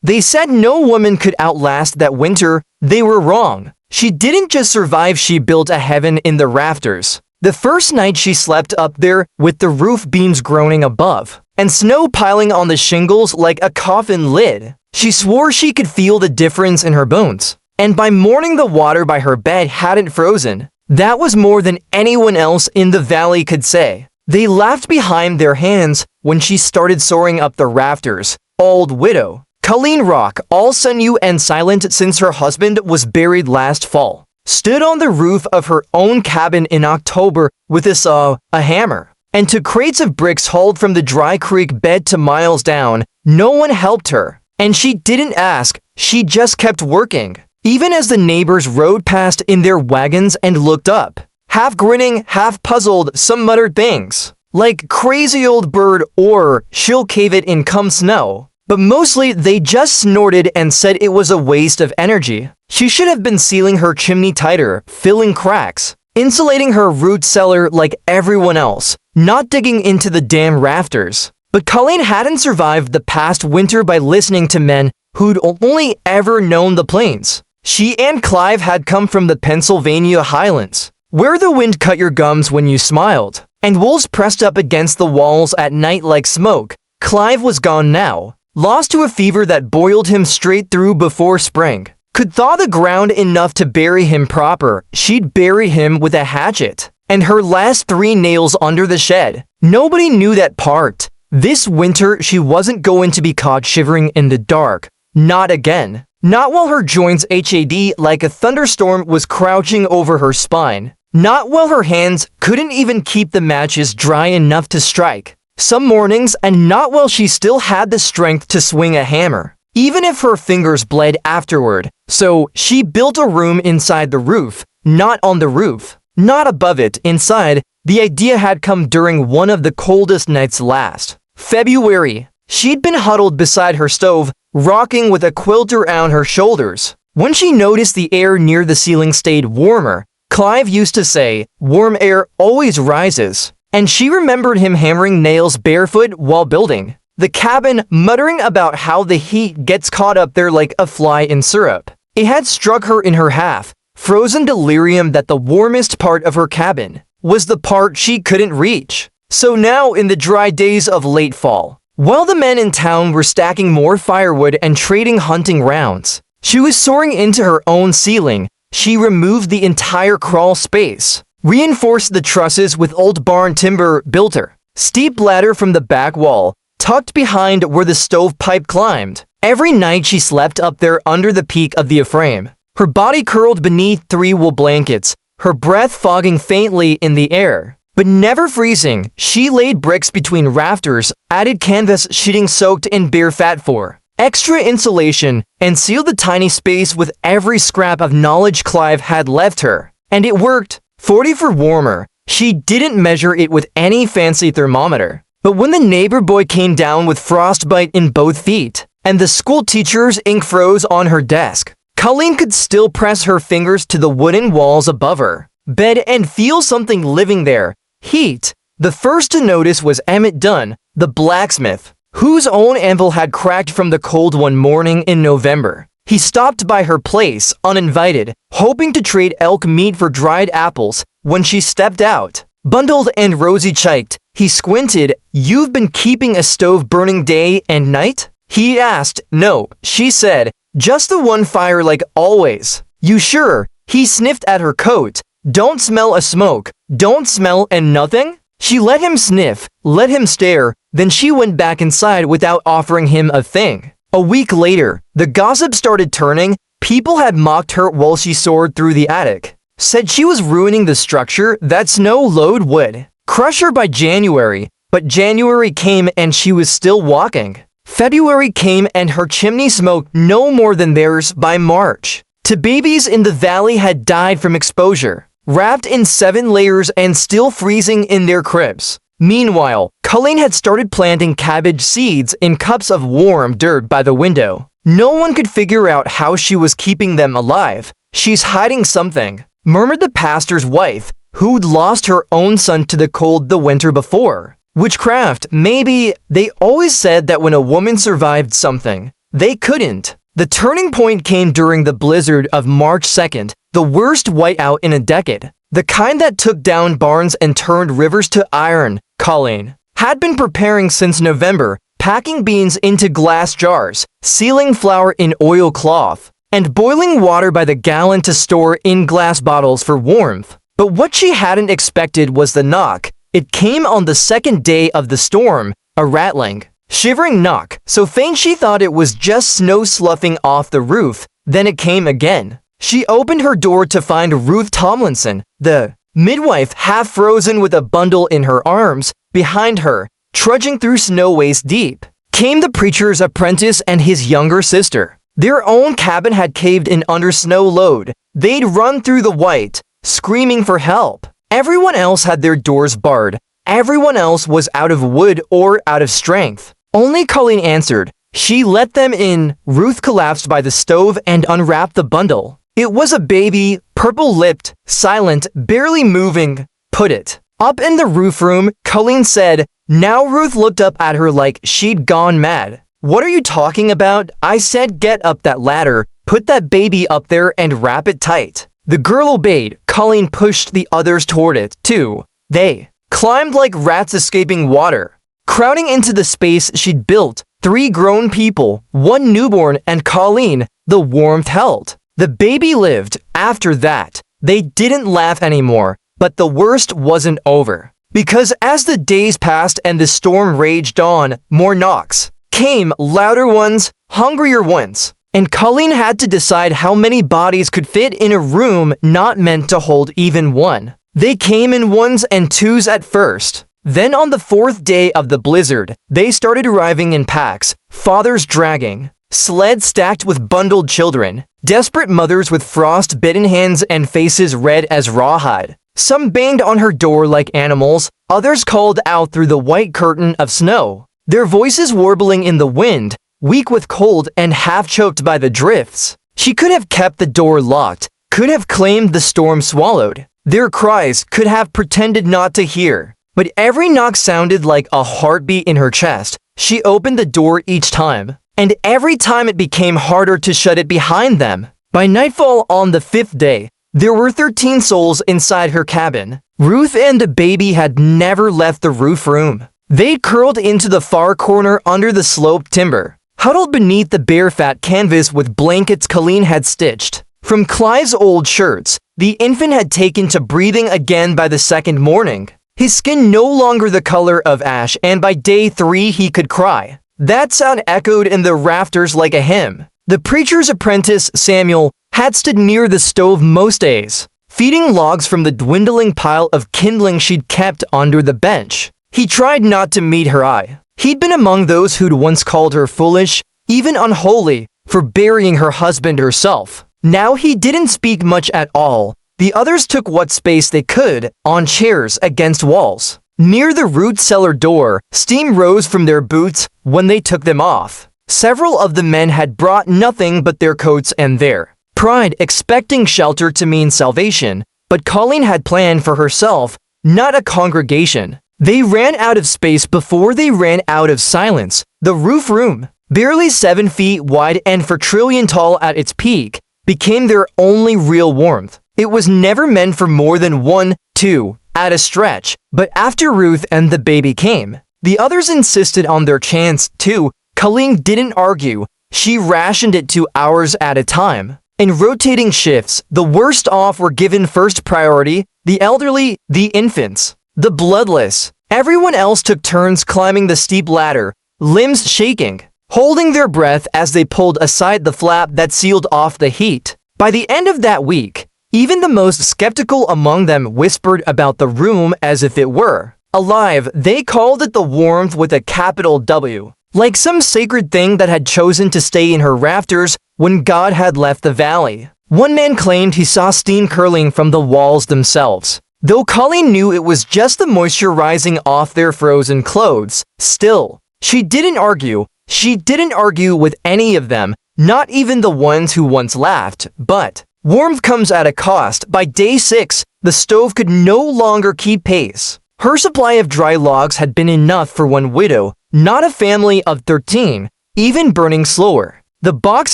They said no woman could outlast that winter. They were wrong. She didn't just survive, she built a heaven in the rafters. The first night she slept up there with the roof beams groaning above, and snow piling on the shingles like a coffin lid. She swore she could feel the difference in her bones. And by morning the water by her bed hadn't frozen. That was more than anyone else in the valley could say. They laughed behind their hands when she started soaring up the rafters. Old widow. Colleen Rock, all sinew and silent since her husband was buried last fall, stood on the roof of her own cabin in October with a saw, a hammer, and took crates of bricks hauled from the dry creek bed to miles down. No one helped her, and she didn't ask, she just kept working. Even as the neighbors rode past in their wagons and looked up, half grinning, half puzzled, some muttered things, like crazy old bird or she'll cave it in come snow. But mostly they just snorted and said it was a waste of energy. She should have been sealing her chimney tighter, filling cracks, insulating her root cellar like everyone else, not digging into the damn rafters. But Colleen hadn't survived the past winter by listening to men who'd only ever known the plains. She and Clive had come from the Pennsylvania highlands, where the wind cut your gums when you smiled, and wolves pressed up against the walls at night like smoke. Clive was gone now, lost to a fever that boiled him straight through before spring. Could thaw the ground enough to bury him proper, she'd bury him with a hatchet, and her last 3 nails under the shed. Nobody knew that part. This winter she wasn't going to be caught shivering in the dark. Not again. Not while her joints had like a thunderstorm was crouching over her spine. Not while her hands couldn't even keep the matches dry enough to strike. Some mornings, and not while she still had the strength to swing a hammer, even if her fingers bled afterward. So she built a room inside the roof, not on the roof, not above it, inside. The idea had come during one of the coldest nights last February. She'd been huddled beside her stove, rocking with a quilt around her shoulders, when she noticed the air near the ceiling stayed warmer. Clive used to say, warm air always rises. And she remembered him hammering nails barefoot while building the cabin, muttering about how the heat gets caught up there like a fly in syrup. It had struck her in her half-frozen delirium that the warmest part of her cabin was the part she couldn't reach. So now, in the dry days of late fall, while the men in town were stacking more firewood and trading hunting rounds, she was soaring into her own ceiling. She removed the entire crawl space, reinforced the trusses with old barn timber, built her steep ladder from the back wall, tucked behind where the stovepipe climbed. Every night she slept up there under the peak of the frame, her body curled beneath 3 wool blankets, her breath fogging faintly in the air, but never freezing. She laid bricks between rafters, added canvas sheeting soaked in bear fat for extra insulation, and sealed the tiny space with every scrap of knowledge Clive had left her. And it worked. 40 for warmer. She didn't measure it with any fancy thermometer. But when the neighbor boy came down with frostbite in both feet, and the school teacher's ink froze on her desk, Colleen could still press her fingers to the wooden walls above her bed and feel something living there. Heat. The first to notice was Emmett Dunn, the blacksmith, whose own anvil had cracked from the cold one morning in November. He stopped by her place, uninvited, hoping to trade elk meat for dried apples. When she stepped out, bundled and rosy-cheeked, he squinted. "You've been keeping a stove burning day and night?" he asked. "No," she said, "just the one fire like always." "You sure?" He sniffed at her coat. "Don't smell a smoke. Don't smell and nothing?" She let him sniff, let him stare, then she went back inside without offering him a thing. A week later, the gossip started turning. People had mocked her while she soared through the attic, said she was ruining the structure that snow load would crush her by January. But January came and she was still walking. February came and her chimney smoked no more than theirs by March. 2 babies in the valley had died from exposure, wrapped in 7 layers and still freezing in their cribs. Meanwhile, Colleen had started planting cabbage seeds in cups of warm dirt by the window. No one could figure out how she was keeping them alive. "She's hiding something," murmured the pastor's wife, who'd lost her own son to the cold the winter before. "Witchcraft, maybe." They always said that when a woman survived something, They couldn't. The turning point came during the blizzard of March 2nd, the worst whiteout in a decade. The kind that took down barns and turned rivers to iron. Colleen had been preparing since November, packing beans into glass jars, sealing flour in oilcloth, and boiling water by the gallon to store in glass bottles for warmth. But what she hadn't expected was the knock. It came on the second day of the storm, a rattling, shivering knock, so faint she thought it was just snow sloughing off the roof. Then it came again. She opened her door to find Ruth Tomlinson, the midwife, half frozen with a bundle in her arms. Behind her, trudging through snow waist deep, came the preacher's apprentice and his younger sister. Their own cabin had caved in under snow load. They'd run through the white, screaming for help. Everyone else had their doors barred. Everyone else was out of wood or out of strength. Only Colleen answered. She let them in. Ruth collapsed by the stove and unwrapped the bundle. It was a baby, purple-lipped, silent, barely moving. Put it up in the roof room, Colleen said. Now Ruth looked up at her like she'd gone mad. What are you talking about? I said get up that ladder, put that baby up there and wrap it tight. The girl obeyed. Colleen pushed the others toward it, too. They climbed like rats escaping water, crowding into the space she'd built. 3 grown people, 1 newborn, and Colleen. The warmth held. The baby lived. After that, they didn't laugh anymore. But the worst wasn't over. Because as the days passed and the storm raged on, more knocks came, louder ones, hungrier ones. And Colleen had to decide how many bodies could fit in a room not meant to hold even one. They came in 1s and 2s at first. Then on the 4th day of the blizzard, they started arriving in packs, fathers dragging sleds stacked with bundled children, desperate mothers with frost-bitten hands and faces red as rawhide. Some banged on her door like animals, others called out through the white curtain of snow, their voices warbling in the wind, weak with cold and half-choked by the drifts. She could have kept the door locked, could have claimed the storm swallowed. Their cries could have pretended not to hear. But every knock sounded like a heartbeat in her chest. She opened the door each time, and every time it became harder to shut it behind them. By nightfall on the 5th day, there were 13 souls inside her cabin. Ruth and the baby had never left the roof room. They curled into the far corner under the sloped timber, huddled beneath the bare fat canvas with blankets Colleen had stitched. From Clive's old shirts, the infant had taken to breathing again by the 2nd morning. His skin no longer the color of ash, and by day 3 he could cry. That sound echoed in the rafters like a hymn. The preacher's apprentice, Samuel, had stood near the stove most days, feeding logs from the dwindling pile of kindling she'd kept under the bench. He tried not to meet her eye. He'd been among those who'd once called her foolish, even unholy, for burying her husband herself. Now he didn't speak much at all. The others took what space they could, on chairs against walls. Near the root cellar door, steam rose from their boots when they took them off. Several of the men had brought nothing but their coats and their pride, expecting shelter to mean salvation, but Colleen had planned for herself, not a congregation. They ran out of space before they ran out of silence. The roof room, barely 7 feet wide and 4 trillion tall at its peak, became their only real warmth. It was never meant for more than 1, 2, at a stretch, but after Ruth and the baby came, the others insisted on their chance too. Colleen didn't argue. She rationed it to hours at a time. In rotating shifts, the worst off were given first priority, the elderly, the infants, the bloodless. Everyone else took turns climbing the steep ladder, limbs shaking, holding their breath as they pulled aside the flap that sealed off the heat. By the end of that week, even the most skeptical among them whispered about the room as if it were alive. They called it the warmth with a capital W, like some sacred thing that had chosen to stay in her rafters when God had left the valley. One man claimed he saw steam curling from the walls themselves, though Colleen knew it was just the moisture rising off their frozen clothes. Still, she didn't argue. She didn't argue with any of them, not even the ones who once laughed. But warmth comes at a cost. By day 6, the stove could no longer keep pace. Her supply of dry logs had been enough for one widow, not a family of 13, even burning slower. The box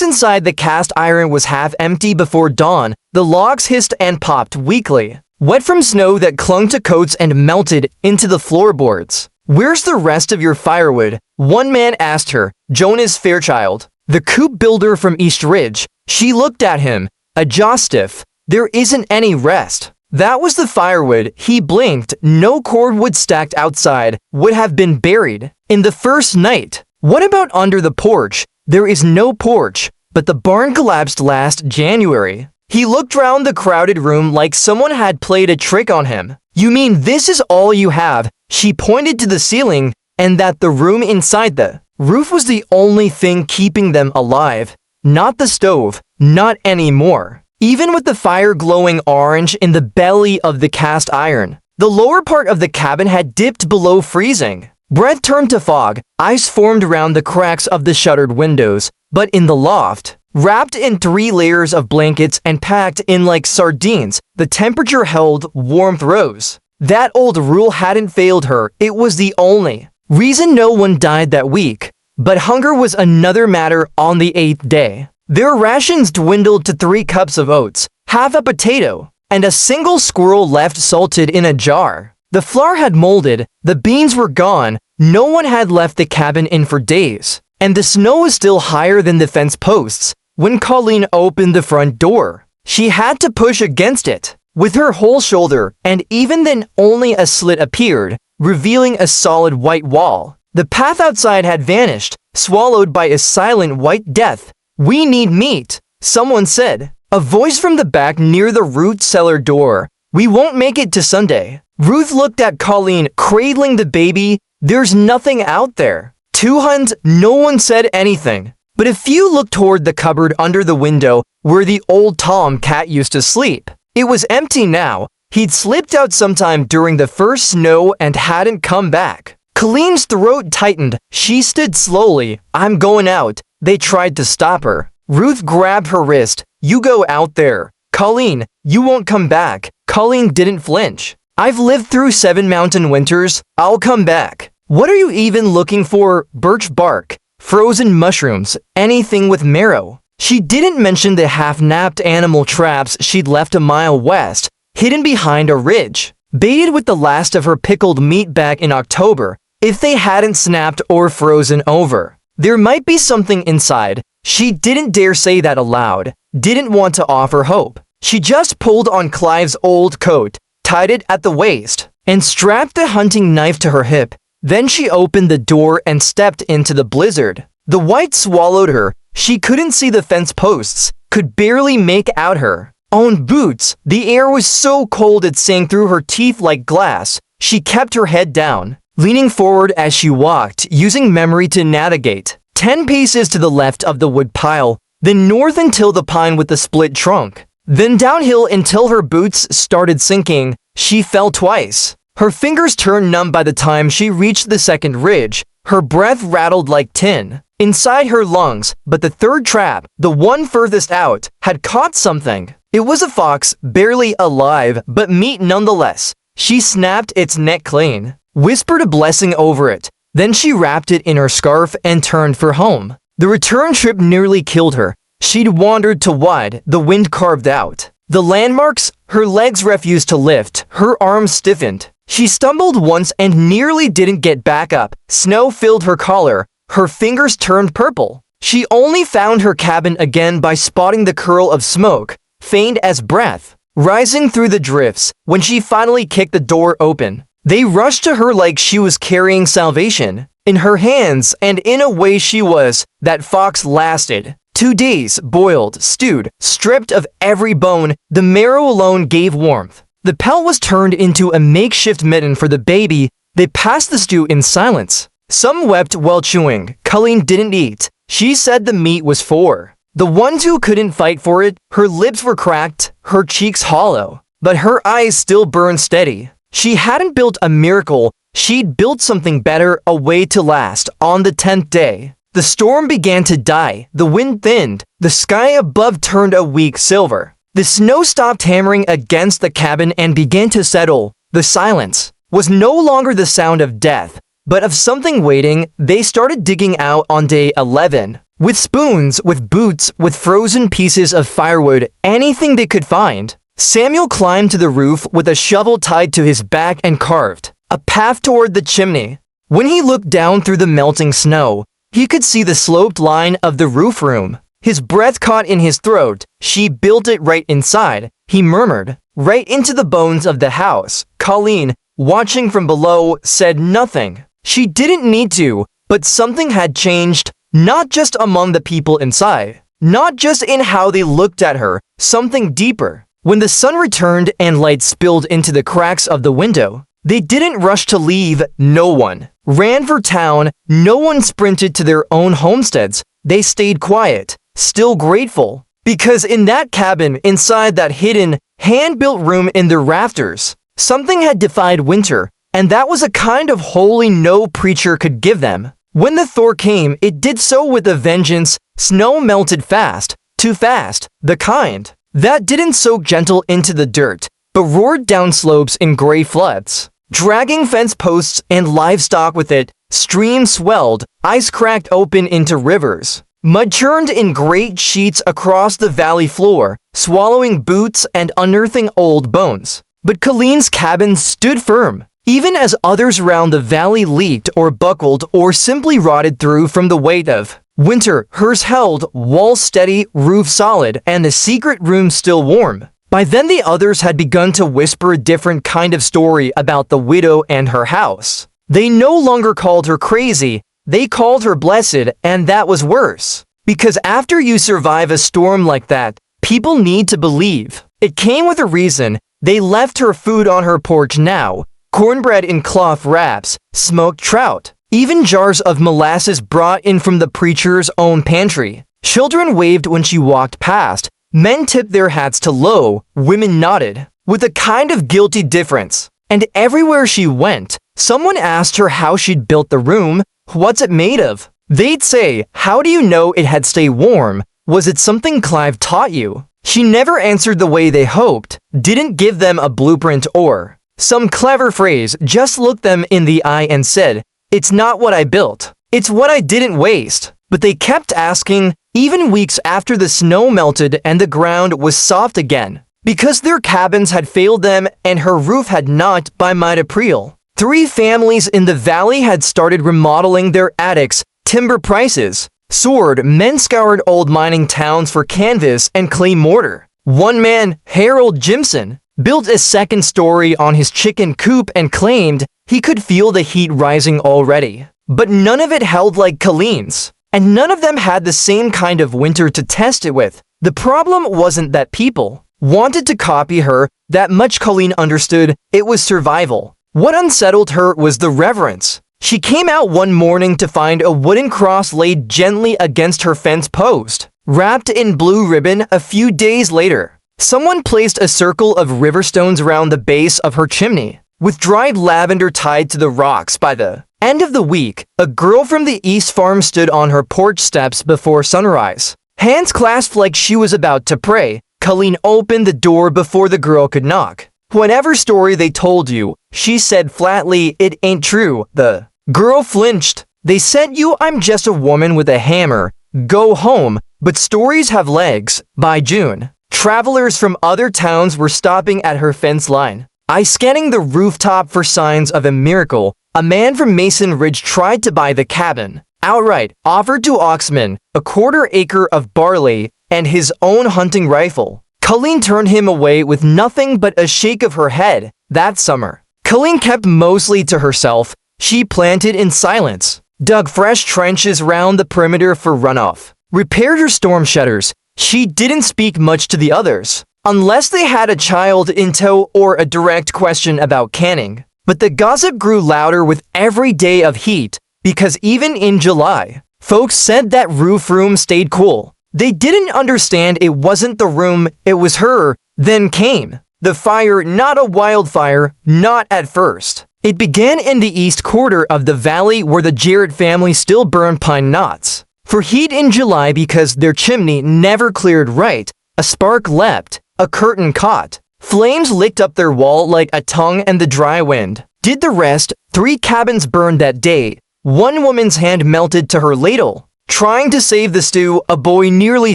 inside the cast iron was half empty before dawn. The logs hissed and popped weakly, wet from snow that clung to coats and melted into the floorboards. "Where's the rest of your firewood?" one man asked her. Jonas Fairchild, the coop builder from East Ridge. She looked at him, a jaw stiff. "There isn't any rest." That was the firewood. He blinked. No cordwood stacked outside would have been buried in the first night. "What about under the porch?" "There is no porch, but the barn collapsed last January." He looked round the crowded room like someone had played a trick on him. "You mean this is all you have?" She pointed to the ceiling, and that the room inside the roof was the only thing keeping them alive. Not the stove, not anymore. Even with the fire glowing orange in the belly of the cast iron, the lower part of the cabin had dipped below freezing. Breath turned to fog, ice formed around the cracks of the shuttered windows, but in the loft, wrapped in 3 layers of blankets and packed in like sardines, the temperature held, warmth rose. That old rule hadn't failed her. It was the only reason no one died that week. But hunger was another matter on the 8th day. Their rations dwindled to 3 cups of oats, half a potato, and a single squirrel left salted in a jar. The flour had molded, the beans were gone, no one had left the cabin in for days, and the snow was still higher than the fence posts. When Colleen opened the front door, she had to push against it with her whole shoulder, and even then only a slit appeared, revealing a solid white wall. The path outside had vanished, swallowed by a silent white death. "We need meat," someone said. A voice from the back near the root cellar door. "We won't make it to Sunday." Ruth looked at Colleen, cradling the baby. "There's nothing out there." 200. No one said anything, but a few looked toward the cupboard under the window where the old Tom cat used to sleep. It was empty now. He'd slipped out sometime during the first snow and hadn't come back. Colleen's throat tightened. She stood slowly. "I'm going out." They tried to stop her. Ruth grabbed her wrist. "You go out there. Colleen, you won't come back." Colleen didn't flinch. "I've lived through 7 mountain winters. I'll come back." "What are you even looking for?" "Birch bark, frozen mushrooms, anything with marrow." She didn't mention the half-napped animal traps she'd left a mile west, hidden behind a ridge, baited with the last of her pickled meat back in October. If they hadn't snapped or frozen over, there might be something inside. She didn't dare say that aloud, didn't want to offer hope. She just pulled on Clive's old coat, tied it at the waist, and strapped the hunting knife to her hip. Then she opened the door and stepped into the blizzard. The white swallowed her. She couldn't see the fence posts, could barely make out her own boots. The air was so cold it sang through her teeth like glass. She kept her head down, leaning forward as she walked, using memory to navigate. 10 paces to the left of the wood pile, then north until the pine with the split trunk, then downhill until her boots started sinking. She fell twice. Her fingers turned numb by the time she reached the second ridge. Her breath rattled like tin inside her lungs, but the third trap, the one furthest out, had caught something. It was a fox, barely alive, but meat nonetheless. She snapped its neck clean, whispered a blessing over it. Then she wrapped it in her scarf and turned for home. The return trip nearly killed her. She'd wandered too wide, the wind carved out the landmarks. Her legs refused to lift, her arms stiffened. She stumbled once and nearly didn't get back up. Snow filled her collar. Her fingers turned purple. She only found her cabin again by spotting the curl of smoke, faint as breath, rising through the drifts. When she finally kicked the door open, they rushed to her like she was carrying salvation in her hands, and in a way she was. That fox lasted 2 days, boiled, stewed, stripped of every bone. The marrow alone gave warmth. The pelt was turned into a makeshift mitten for the baby. They passed the stew in silence. Some wept while chewing. Colleen didn't eat. She said the meat was for the ones who couldn't fight for it. Her lips were cracked, her cheeks hollow, but her eyes still burned steady. She hadn't built a miracle, she'd built something better, a way to last. On the 10th day, the storm began to die, the wind thinned, the sky above turned a weak silver. The snow stopped hammering against the cabin and began to settle. The silence was no longer the sound of death, but of something waiting. They started digging out on day 11. With spoons, with boots, with frozen pieces of firewood, anything they could find. Samuel climbed to the roof with a shovel tied to his back and carved a path toward the chimney. When he looked down through the melting snow, he could see the sloped line of the roof room. His breath caught in his throat. She built it right inside, he murmured, right into the bones of the house. Colleen, watching from below, said nothing. She didn't need to, but something had changed, not just among the people inside, not just in how they looked at her, something deeper. When the sun returned and light spilled into the cracks of the window, they didn't rush to leave. No one ran for town. No one sprinted to their own homesteads. They stayed quiet, still grateful. Because in that cabin, inside that hidden, hand-built room in the rafters, something had defied winter, and that was a kind of holy no preacher could give them. When the thaw came, it did so with a vengeance. Snow melted fast, too fast, the kind that didn't soak gentle into the dirt, but roared down slopes in gray floods, dragging fence posts and livestock with it. Streams swelled, ice cracked open into rivers. Mud churned in great sheets across the valley floor, swallowing boots and unearthing old bones. But Colleen's cabin stood firm, even as others around the valley leaked or buckled or simply rotted through from the weight of winter. Hers held, walls steady, roof solid, and the secret room still warm. By then the others had begun to whisper a different kind of story about the widow and her house. They no longer called her crazy, they called her blessed, and that was worse. Because after you survive a storm like that, people need to believe. It came with a reason. They left her food on her porch now, cornbread in cloth wraps, smoked trout, even jars of molasses brought in from the preacher's own pantry. Children waved when she walked past. Men tipped their hats to low, women nodded, with a kind of guilty difference. And everywhere she went, someone asked her how she'd built the room. What's it made of? They'd say, how do you know it had stayed warm? Was it something Clive taught you? She never answered the way they hoped, didn't give them a blueprint or some clever phrase, just looked them in the eye and said, it's not what I built. It's what I didn't waste. But they kept asking, even weeks after the snow melted and the ground was soft again. Because their cabins had failed them and her roof had not by mid-April. 3 families in the valley had started remodeling their attics. Timber prices soared. Men scoured old mining towns for canvas and clay mortar. One man, Harold Jimson, built a second story on his chicken coop and claimed he could feel the heat rising already. But none of it held like Colleen's, and none of them had the same kind of winter to test it with. The problem wasn't that people wanted to copy her that much. Colleen understood it was survival. What unsettled her was the reverence. She came out one morning to find a wooden cross laid gently against her fence post. Wrapped in blue ribbon. A few days later, someone placed a circle of river stones around the base of her chimney, with dried lavender tied to the rocks. By the end of the week, a girl from the East Farm stood on her porch steps before sunrise, hands clasped like she was about to pray. Colleen opened the door before the girl could knock. Whatever story they told you, she said flatly, it ain't true. The girl flinched. They said you, I'm just a woman with a hammer. Go home. But stories have legs. By June, travelers from other towns were stopping at her fence line. Scanning the rooftop for signs of a miracle. A man from Mason Ridge tried to buy the cabin outright, offered to Oxman a 1/4 acre of barley and his own hunting rifle. Colleen turned him away with nothing but a shake of her head. That summer, Colleen kept mostly to herself. She planted in silence, dug fresh trenches round the perimeter for runoff, repaired her storm shutters. She didn't speak much to the others, unless they had a child in tow or a direct question about canning. But the gossip grew louder with every day of heat, because even in July, folks said that roof room stayed cool. They didn't understand it wasn't the room, it was her. Then came the fire, not a wildfire, not at first. It began in the east quarter of the valley where the Jarrett family still burned pine knots for heat in July because their chimney never cleared right. A spark leapt, a curtain caught. Flames licked up their wall like a tongue, and the dry wind did the rest. 3 cabins burned that day. One woman's hand melted to her ladle. Trying to save the stew, a boy nearly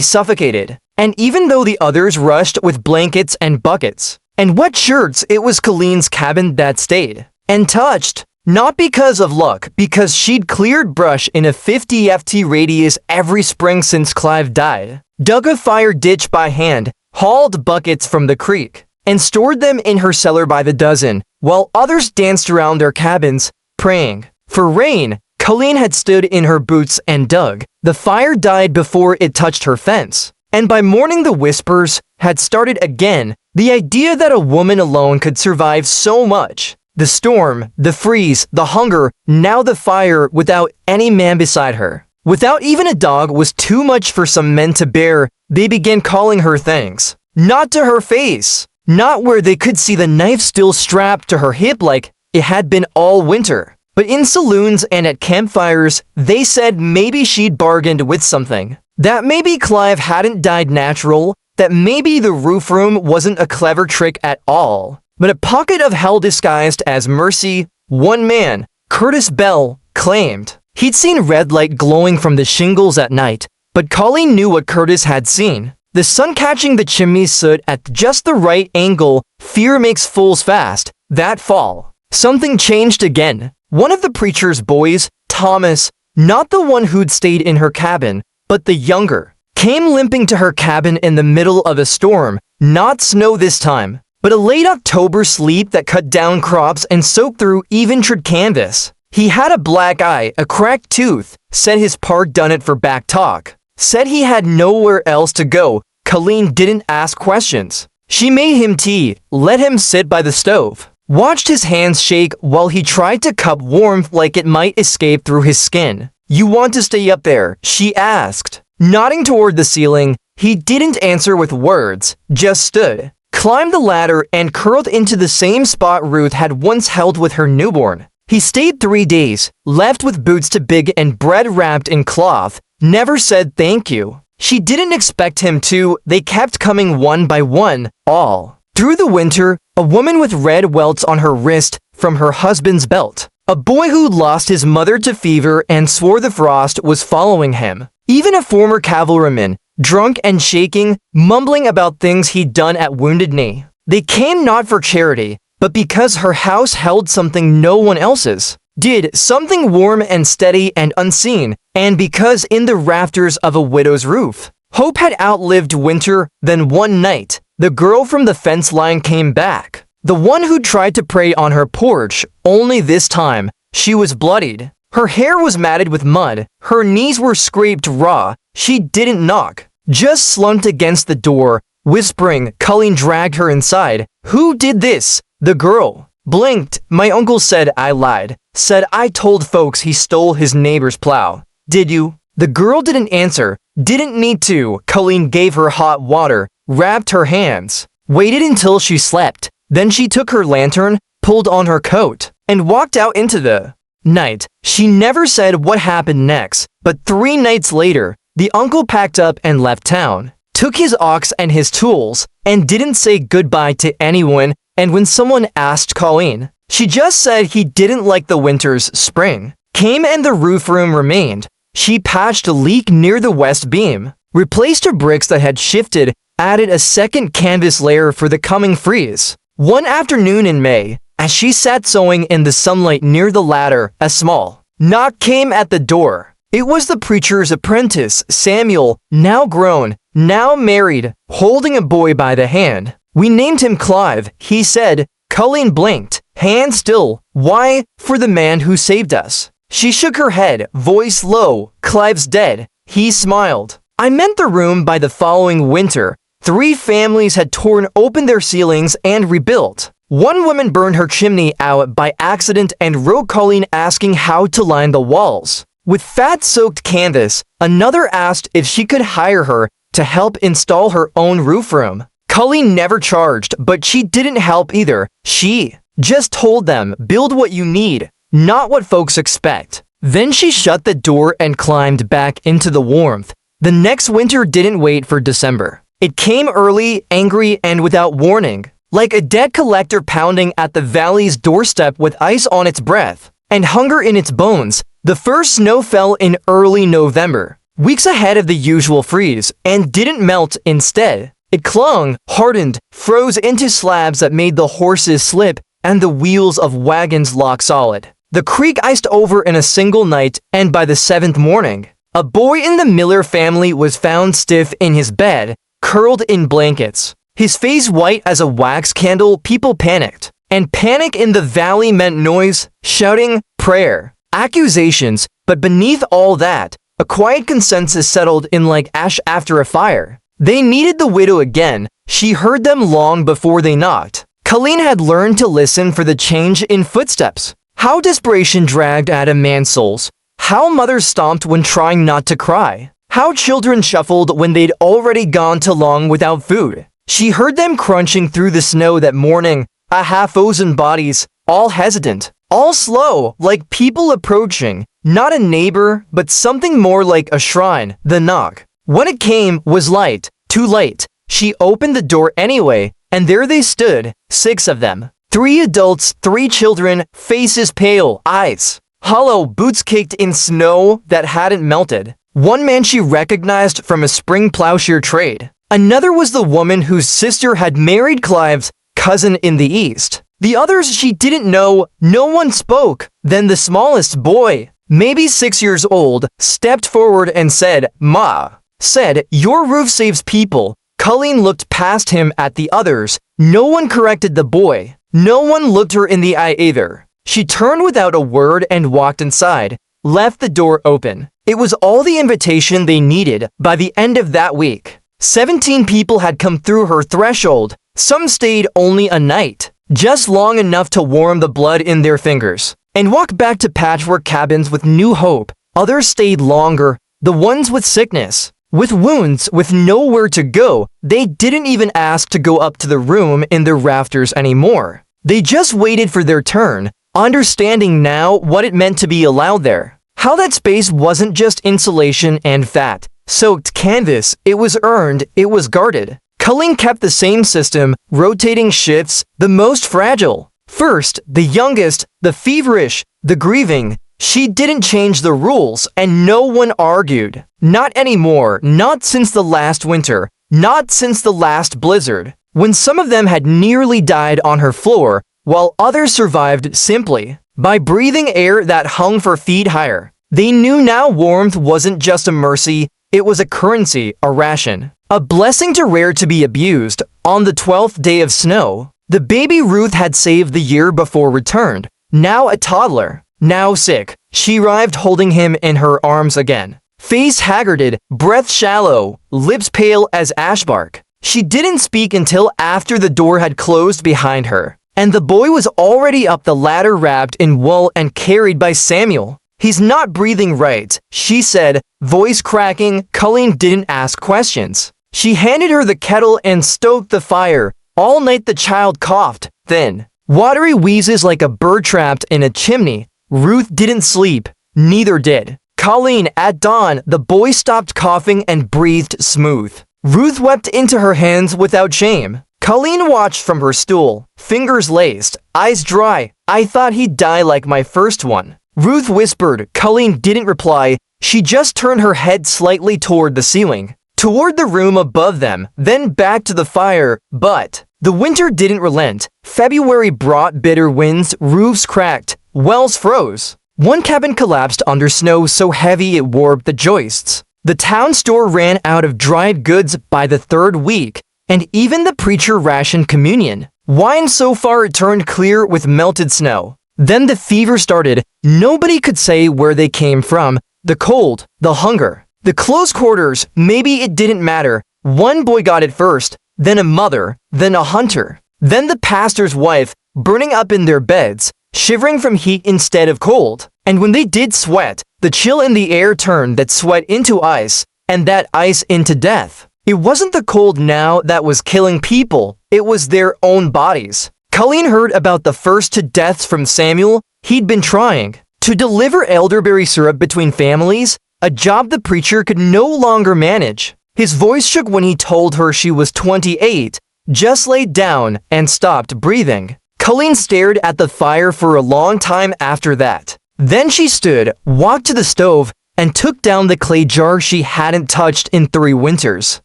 suffocated. And even though the others rushed with blankets and buckets and wet shirts, it was Colleen's cabin that stayed. And touched. Not because of luck, because she'd cleared brush in a 50 ft radius every spring since Clive died, dug a fire ditch by hand, hauled buckets from the creek, and stored them in her cellar by the dozen, while others danced around their cabins, praying for rain. Colleen had stood in her boots and dug. The fire died before it touched her fence. And by morning the whispers had started again, the idea that a woman alone could survive so much. The storm, the freeze, the hunger, now the fire without any man beside her. Without even a dog was too much for some men to bear. They began calling her things. Not to her face. Not where they could see the knife still strapped to her hip like it had been all winter. But in saloons and at campfires, they said maybe she'd bargained with something. That maybe Clive hadn't died natural. That maybe the roof room wasn't a clever trick at all, but a pocket of hell disguised as mercy. One man, Curtis Bell, claimed he'd seen red light glowing from the shingles at night, but Colleen knew what Curtis had seen. The sun catching the chimney's soot at just the right angle. Fear makes fools fast. That fall, something changed again. One of the preacher's boys, Thomas, not the one who'd stayed in her cabin, but the younger, came limping to her cabin in the middle of a storm. Not snow this time, but a late October sleet that cut down crops and soaked through even-tread canvas. He had a black eye, a cracked tooth, said his part done it for back talk. Said he had nowhere else to go. Colleen didn't ask questions. She made him tea, let him sit by the stove, watched his hands shake while he tried to cup warmth like it might escape through his skin. "You want to stay up there?" she asked. Nodding toward the ceiling, he didn't answer with words, just stood, climbed the ladder, and curled into the same spot Ruth had once held with her newborn. He stayed 3 days, left with boots too big and bread wrapped in cloth, never said thank you. She didn't expect him to. They kept coming one by one, all through the winter. A woman with red welts on her wrist from her husband's belt. A boy who lost his mother to fever and swore the frost was following him. Even a former cavalryman, drunk and shaking, mumbling about things he'd done at Wounded Knee. They came not for charity, but because her house held something no one else's did, something warm and steady and unseen, and because in the rafters of a widow's roof, hope had outlived winter. Then one night, the girl from the fence line came back. The one who tried to pray on her porch, only this time, she was bloodied. Her hair was matted with mud, her knees were scraped raw. She didn't knock, just slumped against the door, whispering. Colleen dragged her inside. "Who did this?" The girl blinked. "My uncle said I lied. Said I told folks he stole his neighbor's plow." "Did you?" The girl didn't answer. Didn't need to. Colleen gave her hot water, wrapped her hands, waited until she slept. Then she took her lantern, pulled on her coat, and walked out into the night. She never said what happened next, but 3 nights later, the uncle packed up and left town, took his ox and his tools, and didn't say goodbye to anyone. And when someone asked Colleen, she just said he didn't like the winter's spring came and the roof room remained. She patched a leak near the west beam, replaced her bricks that had shifted, added a second canvas layer for the coming freeze. One afternoon in May, as she sat sewing in the sunlight near the ladder, a small knock came at the door. It was the preacher's apprentice, Samuel, now grown, now married, holding a boy by the hand. "We named him Clive," he said. Colleen blinked, hand still. "Why?" "For the man who saved us." She shook her head, voice low. "Clive's dead." He smiled. "I meant the room by the following winter. 3 families had torn open their ceilings and rebuilt. One woman burned her chimney out by accident and wrote Colleen asking how to line the walls with fat-soaked canvas. Another asked if she could hire her to help install her own roof room. Colleen never charged, but she didn't help either. She just told them, build what you need, not what folks expect. Then she shut the door and climbed back into the warmth. The next winter didn't wait for December. It came early, angry, and without warning, like a debt collector pounding at the valley's doorstep with ice on its breath and hunger in its bones. The first snow fell in early November. weeks ahead of the usual freeze, and didn't melt instead. It clung, hardened, froze into slabs that made the horses slip and the wheels of wagons lock solid. The creek iced over in a single night, and by the 7th morning, a boy in the Miller family was found stiff in his bed, curled in blankets. His face white as a wax candle. People panicked. And panic in the valley meant noise, shouting, prayer, accusations, but beneath all that, a quiet consensus settled in like ash after a fire. They needed the widow again. She heard them long before they knocked. Colleen had learned to listen for the change in footsteps. How desperation dragged at a man's souls. How mothers stomped when trying not to cry. How children shuffled when they'd already gone too long without food. She heard them crunching through the snow that morning, a half-dozen bodies, all hesitant, all slow, like people approaching, not a neighbor, but something more like a shrine. The knock, when it came, was light, too late. She opened the door anyway, and there they stood, 6 of them. 3 adults, 3 children, faces pale, eyes hollow, boots caked in snow that hadn't melted. One man she recognized from a spring plowshare trade. Another was the woman whose sister had married Clive's cousin in the east. The others she didn't know. No one spoke. Then the smallest boy, maybe 6 years old, stepped forward and said, "Ma," said, "Your roof saves people." Colleen looked past him at the others. No one corrected the boy. No one looked her in the eye either. She turned without a word and walked inside, left the door open. It was all the invitation they needed. By the end of that week, 17 people had come through her threshold. Some stayed only a night, just long enough to warm the blood in their fingers, and walk back to patchwork cabins with new hope. Others stayed longer, the ones with sickness, with wounds, with nowhere to go. They didn't even ask to go up to the room in the rafters anymore. They just waited for their turn, understanding now what it meant to be allowed there. How that space wasn't just insulation and fat-soaked canvas. It was earned, it was guarded. Colleen kept the same system, rotating shifts, the most fragile. First, the youngest, the feverish, the grieving. She didn't change the rules, and no one argued. Not anymore, not since the last winter, not since the last blizzard, when some of them had nearly died on her floor, while others survived simply by breathing air that hung 4 feet higher. They knew now warmth wasn't just a mercy, it was a currency, a ration. A blessing too rare to be abused. On the 12th day of snow, the baby Ruth had saved the year before returned, now a toddler, now sick. She arrived holding him in her arms again. Face haggarded, breath shallow, lips pale as ash bark. She didn't speak until after the door had closed behind her, and the boy was already up the ladder wrapped in wool and carried by Samuel. "He's not breathing right," she said, voice cracking. Colleen didn't ask questions. She handed her the kettle and stoked the fire. All night the child coughed, thin, watery wheezes like a bird trapped in a chimney. Ruth didn't sleep. Neither did Colleen. At dawn, the boy stopped coughing and breathed smooth. Ruth wept into her hands without shame. Colleen watched from her stool, fingers laced, eyes dry. "I thought he'd die like my first one," Ruth whispered. Colleen didn't reply. She just turned her head slightly toward the ceiling, toward the room above them, then back to the fire. But the winter didn't relent. February brought bitter winds, roofs cracked, wells froze. One cabin collapsed under snow so heavy it warped the joists. The town store ran out of dried goods by the 3rd week, and even the preacher rationed communion. Wine so far it turned clear with melted snow. Then the fever started. Nobody could say where they came from. The cold, the hunger, the close quarters. Maybe it didn't matter. One boy got it first, then a mother, then a hunter, then the pastor's wife, burning up in their beds, shivering from heat instead of cold. And when they did sweat, the chill in the air turned that sweat into ice, and that ice into death. It wasn't the cold now that was killing people, it was their own bodies. Colleen heard about the first 2 deaths from Samuel. He'd been trying to deliver elderberry syrup between families, a job the preacher could no longer manage. His voice shook when he told her she was 28, just laid down and stopped breathing. Colleen stared at the fire for a long time after that. Then she stood, walked to the stove, and took down the clay jar she hadn't touched in 3 winters.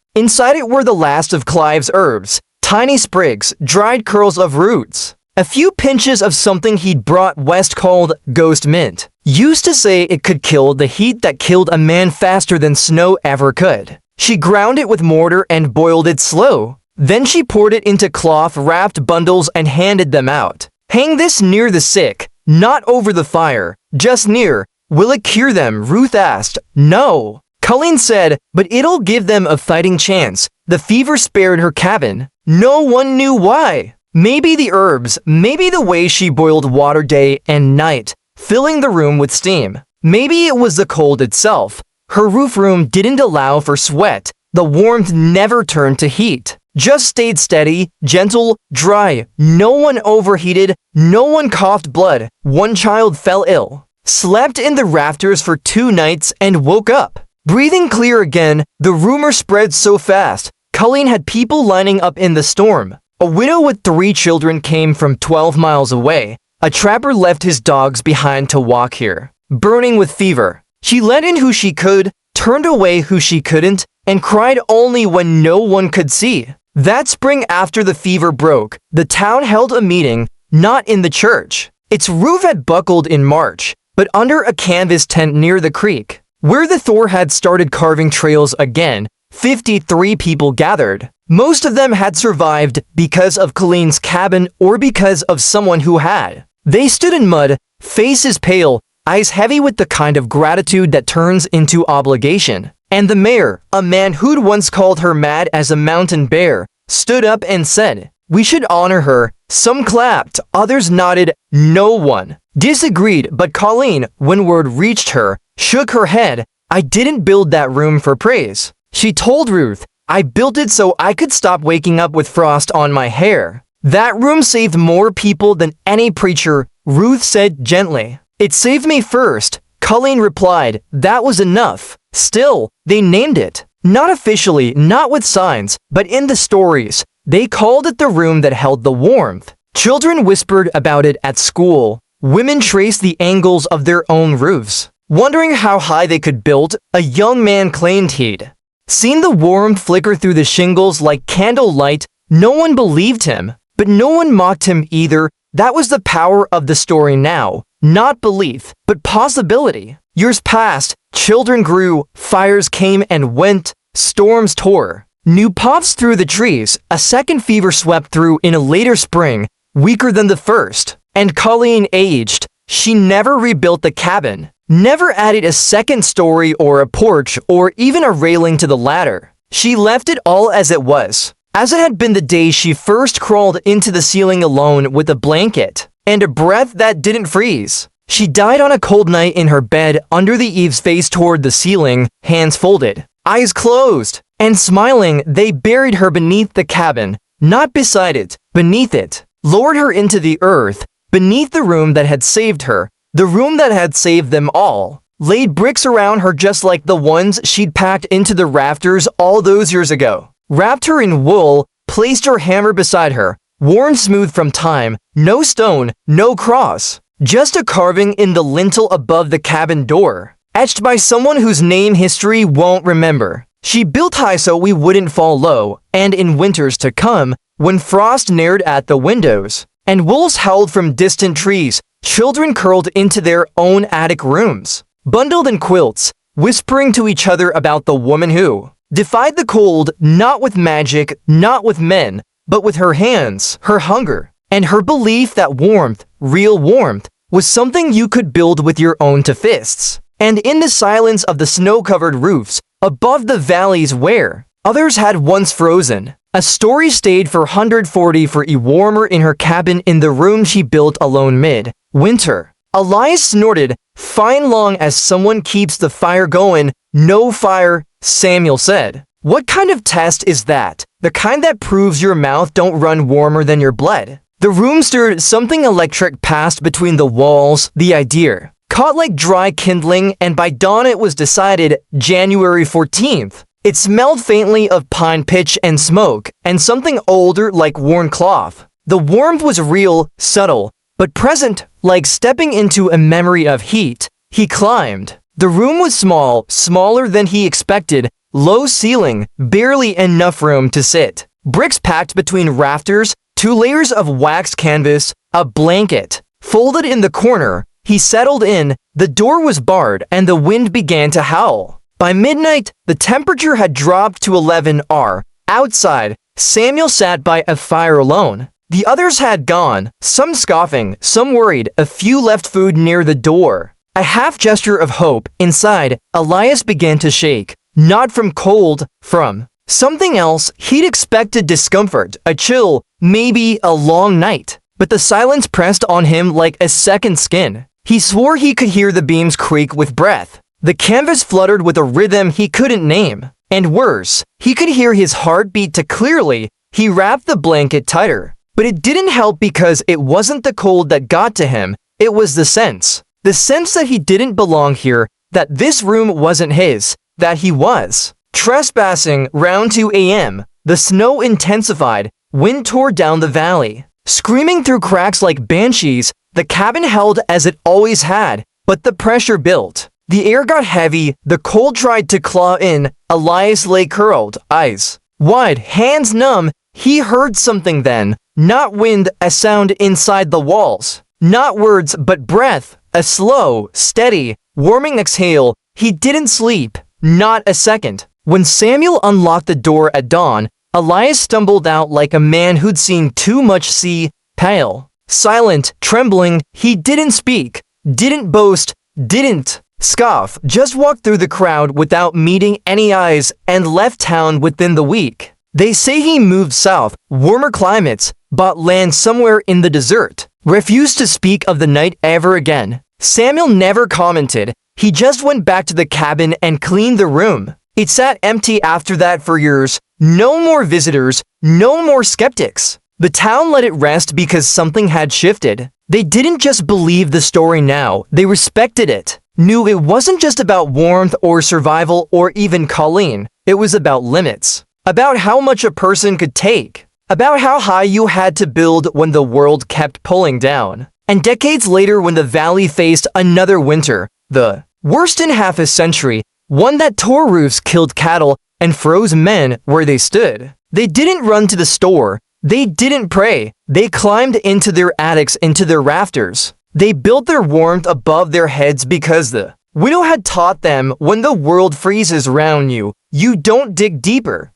Inside it were the last of Clive's herbs, tiny sprigs, dried curls of roots. A few pinches of something he'd brought west called ghost mint. Used to say it could kill the heat that killed a man faster than snow ever could. She ground it with mortar and boiled it slow. Then she poured it into cloth-wrapped bundles and handed them out. Hang this near the sick, not over the fire, just near. Will it cure them? Ruth asked. No. Colleen said, but it'll give them a fighting chance. The fever spared her cabin. No one knew why. Maybe the herbs, maybe the way she boiled water day and night, filling the room with steam. Maybe it was the cold itself. Her roof room didn't allow for sweat. The warmth never turned to heat. Just stayed steady, gentle, dry. No one overheated. No one coughed blood. One child fell ill. Slept in the rafters for 2 nights and woke up. Breathing clear again, the rumor spread so fast. Colleen had people lining up in the storm. A widow with 3 children came from 12 miles away. A trapper left his dogs behind to walk here, burning with fever. She let in who she could, turned away who she couldn't, and cried only when no one could see. That spring after the fever broke, the town held a meeting, not in the church. Its roof had buckled in March, but under a canvas tent near the creek. Where the Thor had started carving trails again, 53 people gathered. Most of them had survived because of Colleen's cabin or because of someone who had. They stood in mud, faces pale, eyes heavy with the kind of gratitude that turns into obligation. And the mayor, a man who'd once called her mad as a mountain bear, stood up and said, "We should honor her." Some clapped, others nodded, no one disagreed, but Colleen, when word reached her, shook her head. "I didn't build that room for praise," she told Ruth. "I built it so I could stop waking up with frost on my hair." "That room saved more people than any preacher," Ruth said gently. "It saved me first," Colleen replied. "That was enough." Still, they named it. Not officially, not with signs, but in the stories. They called it the room that held the warmth. Children whispered about it at school. Women traced the angles of their own roofs. Wondering how high they could build, a young man claimed he'd seen the warmth flicker through the shingles like candlelight. No one believed him, but no one mocked him either. That was the power of the story now. Not belief, but possibility. Years passed, children grew, fires came and went, storms tore. New pops through the trees, a second fever swept through in a later spring, weaker than the first. And Colleen aged. She never rebuilt the cabin. Never added a second story or a porch or even a railing to the ladder. She left it all as it was, as it had been the day she first crawled into the ceiling alone with a blanket and a breath that didn't freeze. She died on a cold night in her bed under the eaves, face toward the ceiling, hands folded, eyes closed, and smiling. They buried her beneath the cabin, not beside it, beneath it, lowered her into the earth, beneath the room that had saved her. The room that had saved them all. Laid bricks around her just like the ones she'd packed into the rafters all those years ago. Wrapped her in wool, placed her hammer beside her, worn smooth from time, no stone, no cross. Just a carving in the lintel above the cabin door, etched by someone whose name history won't remember. She built high so we wouldn't fall low, and in winters to come, when frost nared at the windows, and wolves howled from distant trees, children curled into their own attic rooms, bundled in quilts, whispering to each other about the woman who defied the cold, not with magic, not with men, but with her hands, her hunger, and her belief that warmth, real warmth, was something you could build with your own 2 fists. And in the silence of the snow-covered roofs, above the valleys where others had once frozen, a story stayed for 140 for a warmer in her cabin in the room she built alone mid-winter. Elias snorted, "Fine long as someone keeps the fire going." "No fire," Samuel said. "What kind of test is that? The kind that proves your mouth don't run warmer than your blood?" The room stirred. Something electric passed between the walls. The idea caught like dry kindling, and by dawn it was decided. January 14th. It smelled faintly of pine pitch and smoke, and something older like worn cloth. The warmth was real, subtle, but present, like stepping into a memory of heat. He climbed The room was small, smaller than he expected, low ceiling, barely enough room to sit. Bricks packed between rafters, 2 layers of waxed canvas, a blanket. Folded in the corner, he settled in, the door was barred and the wind began to howl. By midnight, the temperature had dropped to 11°. Outside, Samuel sat by a fire alone. The others had gone, some scoffing, some worried, a few left food near the door. A half gesture of hope. Inside, Elias began to shake. Not from cold, from something else. He'd expected discomfort, a chill, maybe a long night. But the silence pressed on him like a second skin. He swore he could hear the beams creak with breath. The canvas fluttered with a rhythm he couldn't name. And worse, he could hear his heart beat too clearly. He wrapped the blanket tighter. But it didn't help because it wasn't the cold that got to him, it was the sense. The sense that he didn't belong here, that this room wasn't his, that he was trespassing. Round 2 a.m. The snow intensified, wind tore down the valley. Screaming through cracks like banshees, the cabin held as it always had, but the pressure built. The air got heavy, the cold tried to claw in. Elias lay curled, eyes wide, hands numb. He heard something then. Not wind, a sound inside the walls. Not words, but breath, a slow, steady, warming exhale. He didn't sleep, not a second. When Samuel unlocked the door at dawn, Elias stumbled out like a man who'd seen too much sea, pale, silent, trembling. He didn't speak, didn't boast, didn't scoff, just walked through the crowd without meeting any eyes and left town within the week. They say he moved south, warmer climates, bought land somewhere in the desert, refused to speak of the night ever again. Samuel never commented. He just went back to the cabin and cleaned the room. It sat empty after that for years. No more visitors, no more skeptics. The town let it rest because something had shifted. They didn't just believe the story now, they respected it. Knew it wasn't just about warmth or survival or even Colleen. It was about limits. About how much a person could take. About how high you had to build when the world kept pulling down. And decades later, when the valley faced another winter, the worst in half a century, one that tore roofs, killed cattle, and froze men where they stood, they didn't run to the store. They didn't pray. They climbed into their attics, into their rafters. They built their warmth above their heads because the widow had taught them when the world freezes around you, you don't dig deeper.